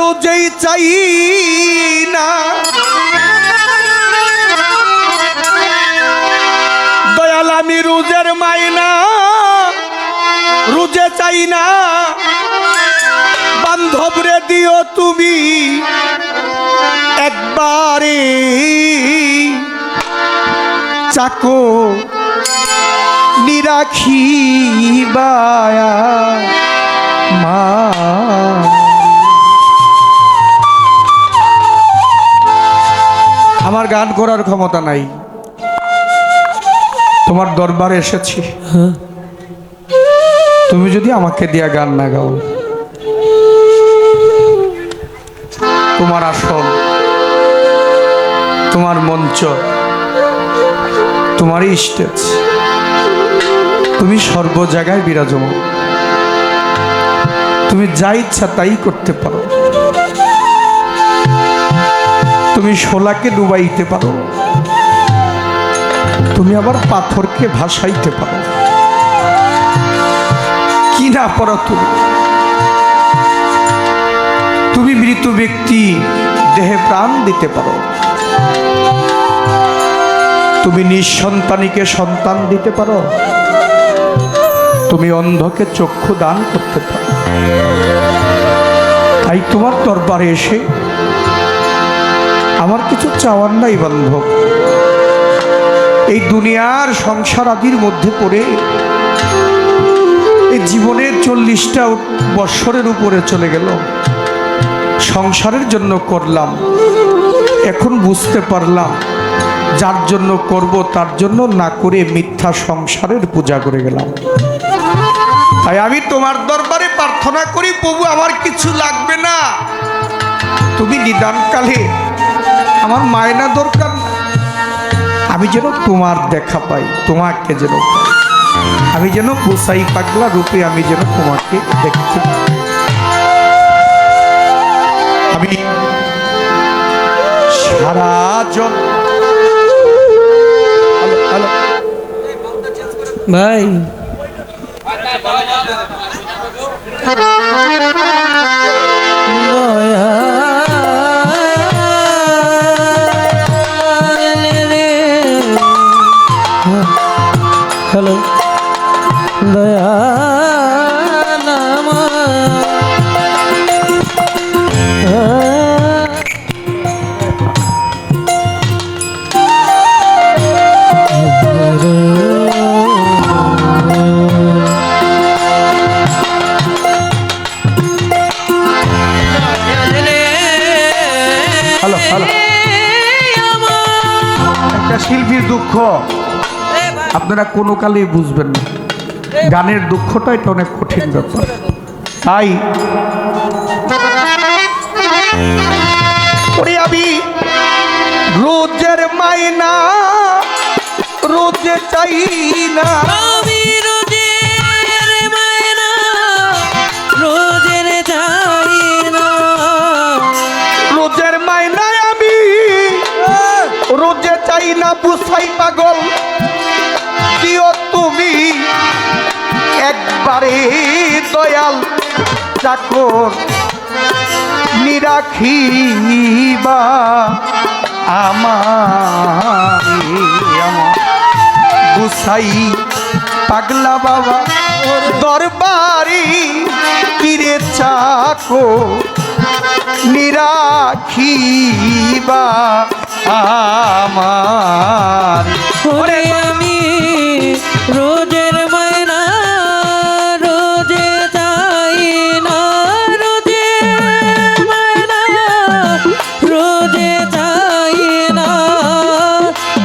রোজেই চাই না, দয়াল আমি রোজের মাইনা রোজে চাই না, বান্ধব রে দিও তুমি একবারে চাকো নিরাখিবায়া মা। আমার গান করার ক্ষমতা নাই, তোমার দরবারে এসেছি, তুমি যদি আমাকে দিয়া গান না গাও, তোমার আসন, তোমার মঞ্চ, তোমারই স্টেজ, তুমি সর্ব জায়গায় বিরাজমান, তুমি যা ইচ্ছা তাই করতে পারো, তুমি শোলাকে ডুবাইতে পারো, তুমি আবার পাথরকে ভাসাইতে পারো, কি না পারো তুমি মৃত ব্যক্তি দেহে প্রাণ দিতে পারো, তুমি নিঃসন্তানীকে সন্তান দিতে পারো, তুমি অন্ধকে চক্ষু দান করতে পারো। তাই তোমার দরবারে এসে আমার কিছু চাওয়ার নাই বান্ধব, এই দুনিয়ার সংসার আদির মধ্যে পড়ে এই জীবনের 40টা বৎসরের উপরে চলে গেল, সংসারের জন্য করলাম, এখন বুঝতে পারলাম যার জন্য করব তার জন্য না করে মিথ্যা সংসারের পূজা করে গেলাম। তাই আমি তোমার দরবারে প্রার্থনা করি, প্রভু আমার কিছু লাগবে না, তুমি নিদানকালে আমার মায়না দরকার, আমি যেন তোমার দেখা পাই, তোমাকে যেন পাই, আমি যেন গোসাই পাগলা রূপে আমি যেন তোমাকে দেখতে, আমি সারা জন ভাই হ্যালো দয়া শিল্পীর দুঃখ আপনারা কোনো কালেই বুঝবেন না, গানের দুঃখটা এটা অনেক কঠিন ব্যাপার। তাই আমি রোজের মাইনা রোজে চাই না, আমি রোজের মায়না রোজের চাই না, রোজের মাইনায় আমি রোজে চাই না, বুঝাই পাগল দিও তুমি একবারে দয়াল চাকর নিরাখিবা আমার বুঝাই পাগলা বাবা দরবারি কিরে চাকর নিরাখিবা আমার। ওরে আমি রোজের মায়না রোজে চাই না, রোজের মায়না রোজে চাই না,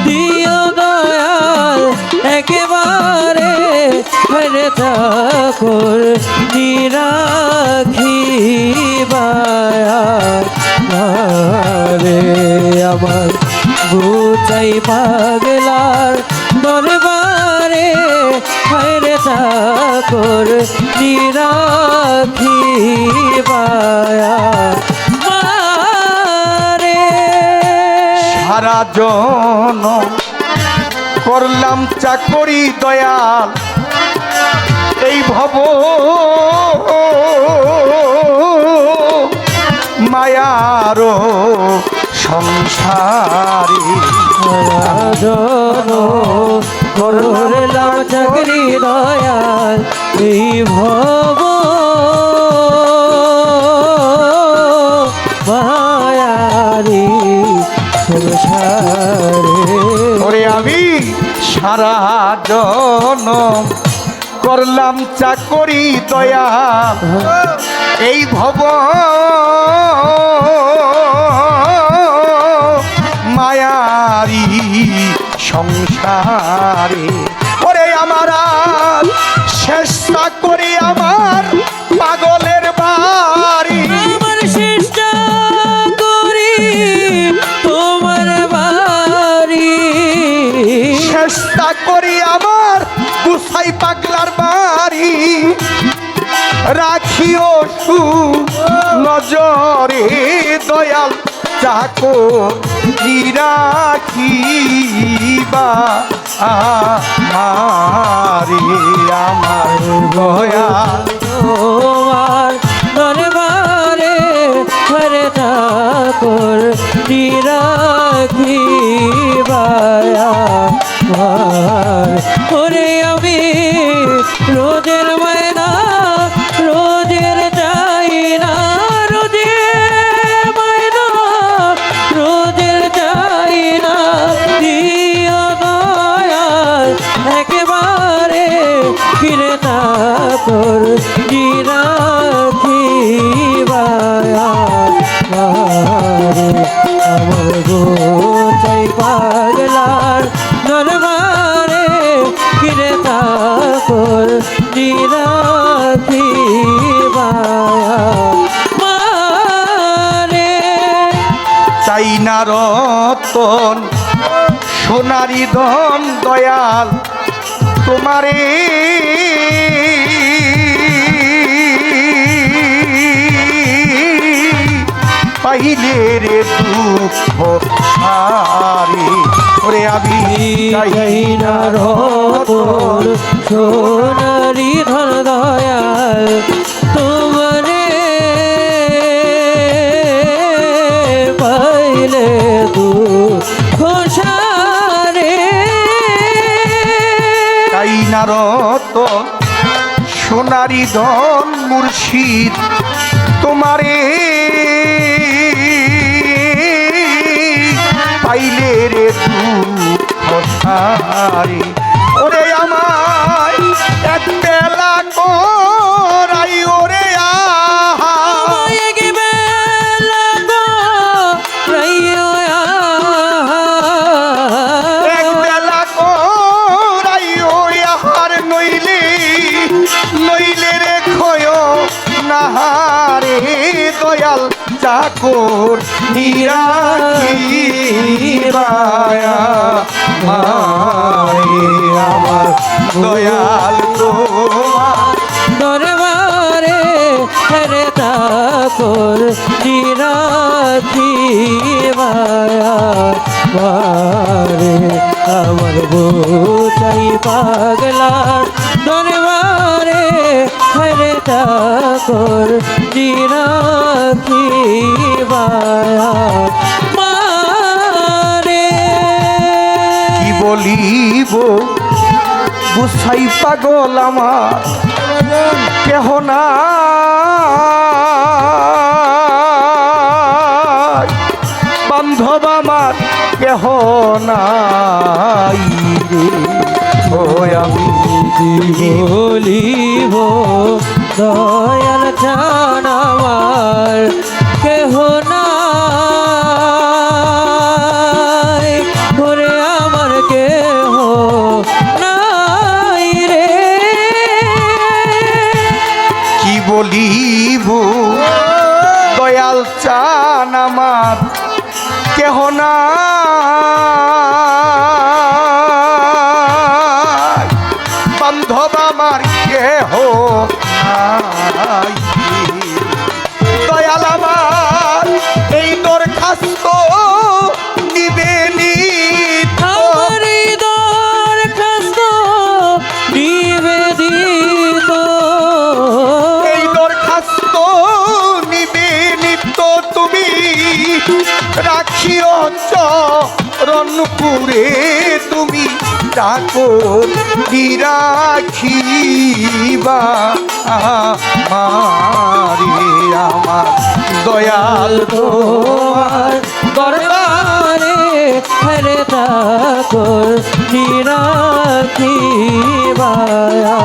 দিও দয়াল একেবারে হরে ঠাকুর নিরাখিবা রে আমার বুঝাই পাগলার দরবারে হরে ঠাকুর নিরাখিবা রে। সারা জন করলাম চাকরি দয়াল এই ভব মায়ারো সংসারে জন করলাম চাকরি দয়াল এই ভব মায়ারি সংসারে ওরে আমি সারা জনম করলাম চাকরি দয়া এই ভব মায়ারি সংসারে ওরে আমার আর চেষ্টা করি আমার পাগলের বাড়ি আমার চেষ্টা করি তোমার বাড়ি চেষ্টা করি আমার গুসাই পাগলার বাড়ি রাখিও সু নজরে দয়াল চাকো রাখিবা আমারে আমার দয়াল তোমার দরবারে হরে ঠাকুর রাখিবায়া ওরে আমি রোজের ময়না রোজের চাই না রোজের ময়না রোজের চাই না দিয়া দয়াল একেবারে ফিরে ঠাকুর রাখিবায়া আমার গোচাই পাগলার দরবারে ফিরে ঠাকুর রাখিবায়া মারে চাই না রতন সোনারি ধন দয়াল তোমারে পাইলে রে দুঃখ সারি ওরে আমি চাই না রতন সোনারি ধন দয়াল তোমারে পাইলে দুঃখ সারে চাই না রতন সোনারি ধন মুর্শিদ তোমারে পাইলে রে দুঃখ সারি ওরে আমায় এক বেলা করাই ওরে আহা এক বেলা গো রাইও এক বেলা করাই ওই আহার নইলে নইলে রে খয় নাহারে দয়াল চাকর নিরাখিবায়া মায়ে আমার দয়াল তোমার দরবারে হরে ঠাকুর রাখিবায়া মারে আমার গোচাই পাগলার দরবারে হরে ঠাকুর রাখিবায়া মারে কি বলিব গুসাই পাগল আমার কেহ না বান্ধব আমার কেহ নাই রে ও আমি বলিব দয়াল চান আমার কেহ নাই ওরে আমার কেহ নাই রে কি বলিব দয়াল চান আমার কেহ না বান্ধব আমার কেহ নাই দয়াল আমার এই দরখাস্ত নিবেদিত আমার এই দরখাস্ত নিবেদিত এই দরখাস্ত নিবেদিত রাখিও চরণপুরে তুমি চাকর কি রাখিবা আমারে আমার দয়াল তোমার দরবারে হরে ঠাকুর নিরাখি বারে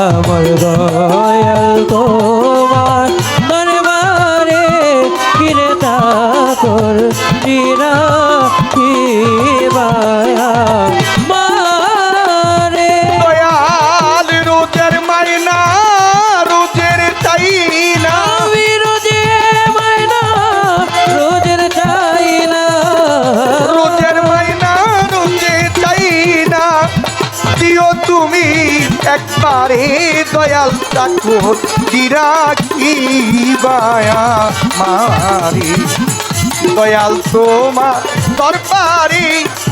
আমার দয়াল তোমার দরবারে কিরে ঠাকুর নিরাখি মারে দয়াল রোজের মাইনা রোজের চাই না আমি রোজে মাইনা রোজের চাই না রোজের মাইনা রোজে চাই না দিও তুমি একবারে দয়াল ঠাকুর কি রাখিবায়া মারি দয়াল তোমার দরবারি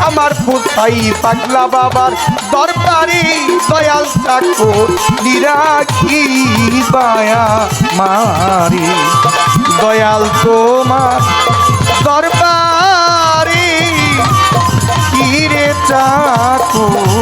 আমার পুতাই পাগলা বাবার দরবারি দয়াল ঠাকুর কি রাখিবায়া মারি দয়াল তোমার দরবারি কিরে ঠাকুর